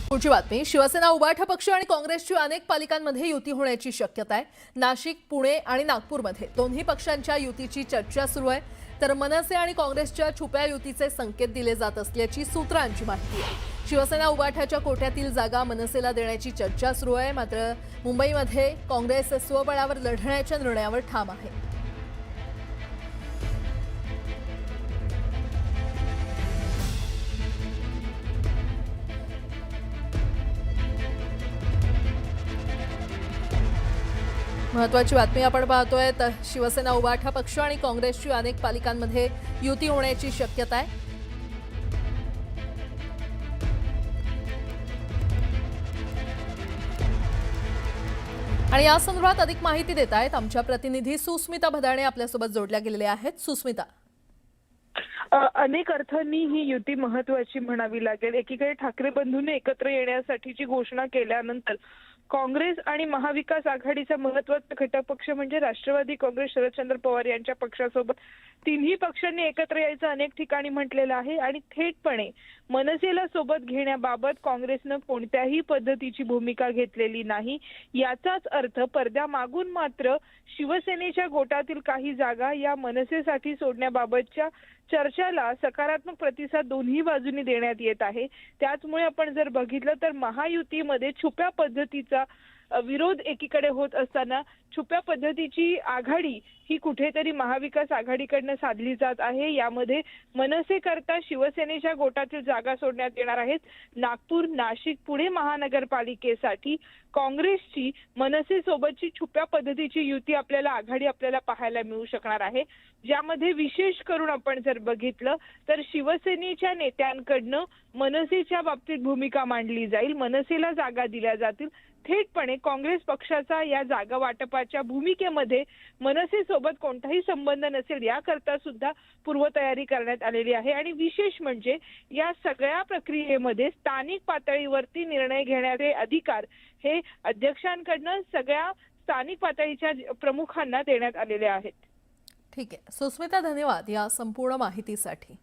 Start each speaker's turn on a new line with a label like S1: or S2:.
S1: पुढची बातमी. शिवसेना उबाठा पक्ष आणि काँग्रेसची अनेक पालिकांमध्ये युती होण्याची शक्यता आहे. नाशिक, पुणे आणि नागपूरमध्ये दोन्ही पक्षांच्या युतीची चर्चा सुरू आहे. तर मनसे आणि काँग्रेसच्या छुप्या युतीचे संकेत दिले जात असल्याची सूत्रांची माहिती आहे. शिवसेना उबाठाच्या कोट्यातील जागा मनसेला देण्याची चर्चा सुरू आहे. मात्र मुंबईमध्ये काँग्रेस स्वबळावर लढण्याच्या निर्णयावर ठाम आहे. महत्त्वाची बातमी आपण पाहतोय. तर शिवसेना उबाठा पक्ष आणि काँग्रेसची अनेक पालिकांमध्ये युती होण्याची शक्यता आहे. आणि या संदर्भात अधिक माहिती देत आहेत आमच्या प्रतिनिधी सुस्मिता भदाणे आपल्यासोबत जोडल्या गेलेल्या आहेत. सुस्मिता,
S2: अनेक अर्थांनी ही युती महत्वाची म्हणावी लागेल. एकीकडे ठाकरे बंधूंनी एकत्र येण्यासाठीची घोषणा केल्यानंतर काँग्रेस आणि महाविकास आघाडीचा महत्त्वाचा घटक पक्ष म्हणजे राष्ट्रवादी काँग्रेस शरदचंद्र पवार यांच्या पक्षासोबत तिन्ही पक्षांनी एकत्र यायचं अनेक ठिकाणी म्हटलेलं आहे. आणि थेटपणे मनसेला सोबत घेण्याबाबत काँग्रेसनं कोणत्याही पद्धतीची भूमिका घेतलेली नाही. याचाच अर्थ पडद्यामागून मात्र शिवसेनेच्या गोटातील काही जागा या मनसेसाठी सोडण्याबाबतच्या चर्चेला सकारात्मक प्रतिसाद दोन्ही बाजूंनी देण्यात येत आहे. त्याचमुळे आपण जर बघितलं तर महायुतीमध्ये छुप्या पद्धतीचा विरोध एकीकडे होत असताना छुप्या पद्धतीची आघाडी ही कुठेतरी महाविकास आघाडीकडनं साधली जात आहे. यामध्ये मनसे करता शिवसेनेच्या गोटातील जागा सोडण्यात येणार आहेत. नागपूर, नाशिक, पुणे महानगरपालिकेसाठी काँग्रेसची मनसे सोबतची छुप्या पद्धतीची युती आघाडी आपल्याला पाहायला मिळू शकणार आहे. ज्यामध्ये विशेष करून आपण जर बघितलं तर शिवसेनेच्या नेत्यांकडनं मनसेच्या बाबतीत भूमिका मांडली जाईल. मनसेला जागा दिल्या जातील. थेटपणे काँग्रेस पक्षाचा या जागा वाटपाच्या भूमिकेमध्ये मनसे सोबत कोणताही संबंध नसेल याकरता सुद्धा पूर्वतयारी करण्यात आलेली आहे. आणि विशेष म्हणजे या सगळ्या प्रक्रियेमध्ये स्थानिक पातळीवरती निर्णय घेण्याचे अधिकार हे अध्यक्षांकडनं सगळ्या स्थानिक पातळीच्या प्रमुखांना देण्यात आलेले आहेत.
S1: ठीक आहे सुस्मिता, धन्यवाद या संपूर्ण माहितीसाठी.